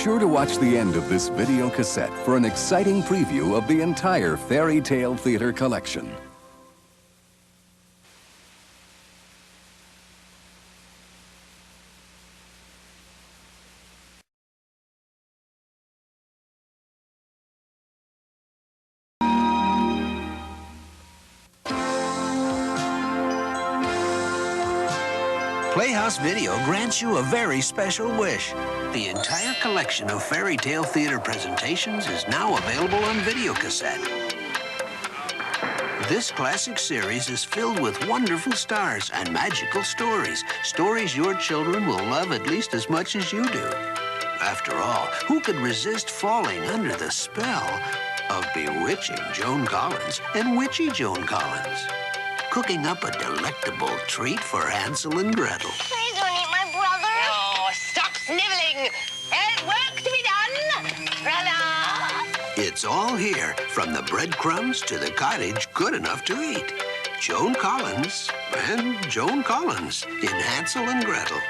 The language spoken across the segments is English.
sure to watch the end of this video cassette for an exciting preview of the entire Fairy Tale Theater collection. Playhouse Video grants you a very special wish. The entire collection of Fairy Tale Theater presentations is now available on videocassette. This classic series is filled with wonderful stars and magical stories. Stories your children will love at least as much as you do. After all, who could resist falling under the spell of bewitching Joan Collins and witchy Joan Collins? Cooking up a delectable treat for Hansel and Gretel. Please don't eat my brother. Oh, stop sniveling. There's work to be done. Ta-da! It's all here, from the breadcrumbs to the cottage good enough to eat. Joan Collins and Joan Collins in Hansel and Gretel.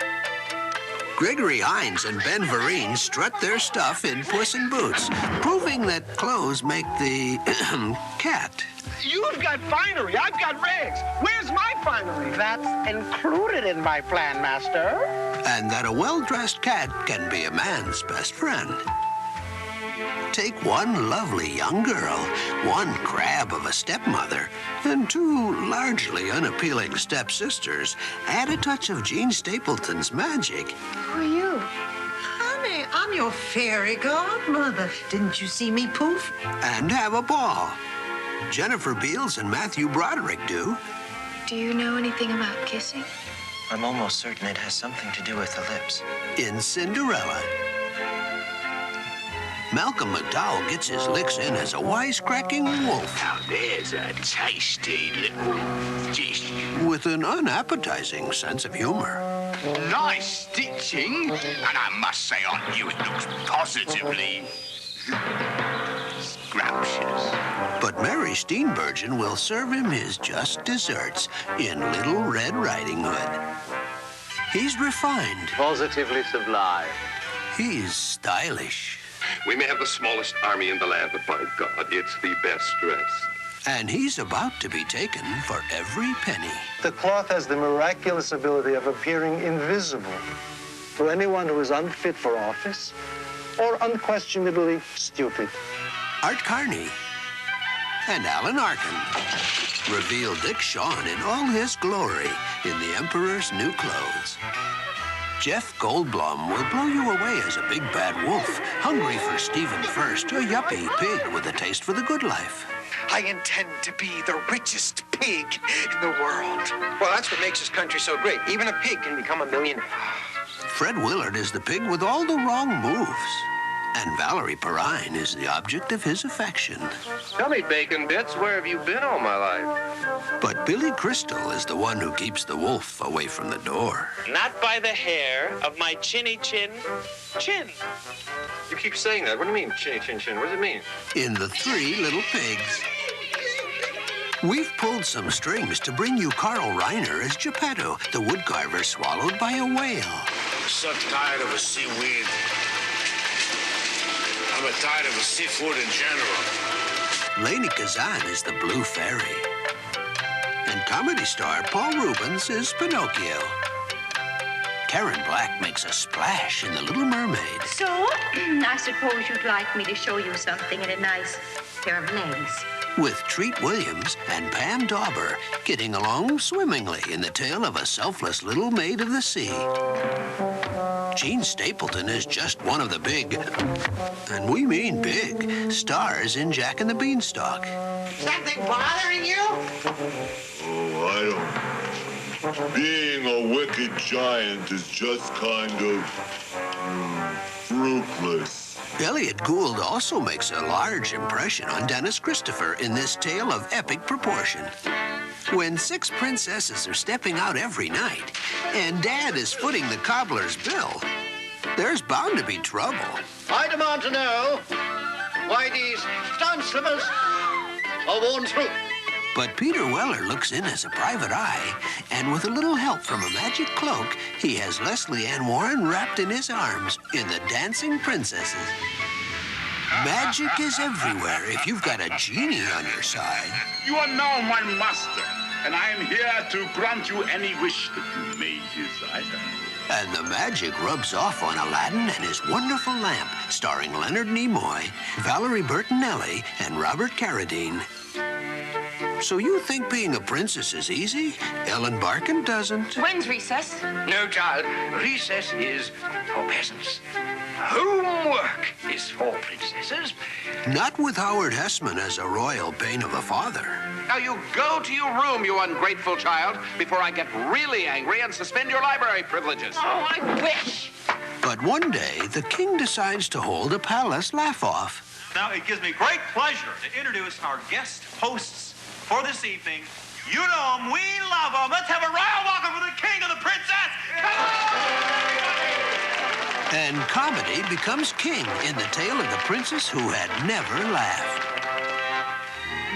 Gregory Hines and Ben Vereen strut their stuff in Puss in Boots, proving that clothes make the cat. You've got finery, I've got rags. Where's my finery? That's included in my plan, Master. And that a well-dressed cat can be a man's best friend. Take one lovely young girl, one crab of a stepmother, and two largely unappealing stepsisters. Add a touch of Jean Stapleton's magic. Who are you? Honey, I'm your fairy godmother. Didn't you see me poof? And have a ball. Jennifer Beals and Matthew Broderick do. Do you know anything about kissing? I'm almost certain it has something to do with the lips. In Cinderella. Malcolm McDowell gets his licks in as a wisecracking wolf. Now there's a tasty little dish. With an unappetizing sense of humor. Nice stitching, and I must say on you it looks positively scrumptious. But Mary Steenburgen will serve him his just desserts in Little Red Riding Hood. He's refined. Positively sublime. He's stylish. We may have the smallest army in the land, but by God, it's the best dressed. And he's about to be taken for every penny. The cloth has the miraculous ability of appearing invisible to anyone who is unfit for office or unquestionably stupid. Art Carney and Alan Arkin reveal Dick Shawn in all his glory in The Emperor's New Clothes. Jeff Goldblum will blow you away as a big bad wolf, hungry for Stephen First, a yuppie pig with a taste for the good life. I intend to be the richest pig in the world. Well, that's what makes this country so great. Even a pig can become a millionaire. Fred Willard is the pig with all the wrong moves. And Valerie Perrine is the object of his affection. Tell me, Bacon Bits, where have you been all my life? But Billy Crystal is the one who keeps the wolf away from the door. Not by the hair of my chinny chin. You keep saying that. What do you mean, chinny chin chin? What does it mean? In The Three Little Pigs. We've pulled some strings to bring you Carl Reiner as Geppetto, the woodcarver swallowed by a whale. I'm so tired of a seaweed. I'm tired of seafood in general. Lainie Kazan is the Blue Fairy. And comedy star Paul Rubens is Pinocchio. Karen Black makes a splash in The Little Mermaid. So, I suppose you'd like me to show you something in a nice pair of legs. With Treat Williams and Pam Dauber getting along swimmingly in the tale of a selfless little maid of the sea. Jean Stapleton is just one of the big, and we mean big, stars in Jack and the Beanstalk. Something bothering you? Oh, I don't. Being a wicked giant is just kind of fruitless. Elliot Gould also makes a large impression on Dennis Christopher in this tale of epic proportion. When 6 princesses are stepping out every night, and Dad is footing the cobbler's bill, there's bound to be trouble. I demand to know why these stone slippers are worn through. But Peter Weller looks in as a private eye, and with a little help from a magic cloak, he has Leslie Ann Warren wrapped in his arms in the Dancing Princesses. Magic is everywhere if you've got a genie on your side. You are now my master, and I am here to grant you any wish that you may desire. And the magic rubs off on Aladdin and his wonderful lamp, starring Leonard Nimoy, Valerie Bertinelli, and Robert Carradine. So you think being a princess is easy? Ellen Barkin doesn't. When's recess? No, child. Recess is for peasants. Homework is for princesses. Not with Howard Hessman as a royal pain of a father. Now you go to your room, you ungrateful child, before I get really angry and suspend your library privileges. Oh, I wish. But one day, the king decides to hold a palace laugh-off. Now, it gives me great pleasure to introduce our guest hosts for this evening. You know them, we love them. Let's have a royal welcome for the king and the princess. Come on! And comedy becomes king in the tale of the princess who had never laughed.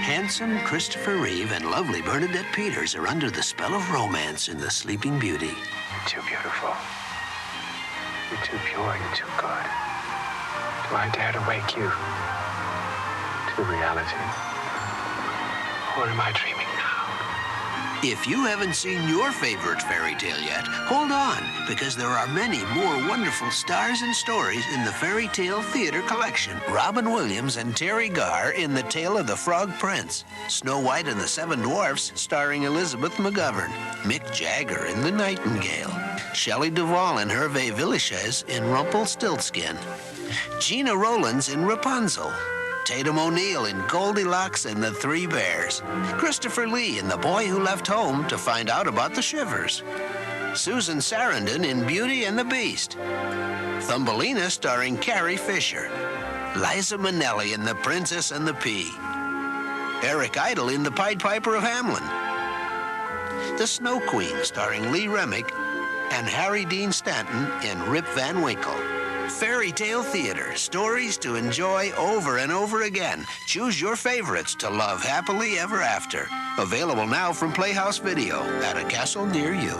Handsome Christopher Reeve and lovely Bernadette Peters are under the spell of romance in The Sleeping Beauty. You're too beautiful. You're too pure. You're too good. Do I dare to wake you to reality? Or am I dreaming now? If you haven't seen your favorite fairy tale yet, hold on, because there are many more wonderful stars and stories in the Fairy Tale Theater Collection. Robin Williams and Terry Garr in The Tale of the Frog Prince. Snow White and the Seven Dwarfs, starring Elizabeth McGovern. Mick Jagger in The Nightingale. Shelley Duvall and Hervé Villechaize in Rumpelstiltskin. Gina Rowlands in Rapunzel. Tatum O'Neal in Goldilocks and the Three Bears. Christopher Lee in The Boy Who Left Home to Find Out About the Shivers. Susan Sarandon in Beauty and the Beast. Thumbelina starring Carrie Fisher. Liza Minnelli in The Princess and the Pea. Eric Idle in The Pied Piper of Hamelin. The Snow Queen starring Lee Remick and Harry Dean Stanton in Rip Van Winkle. Fairy Tale Theater, stories to enjoy over and over again. Choose your favorites to love happily ever after. Available now from Playhouse Video at a castle near you.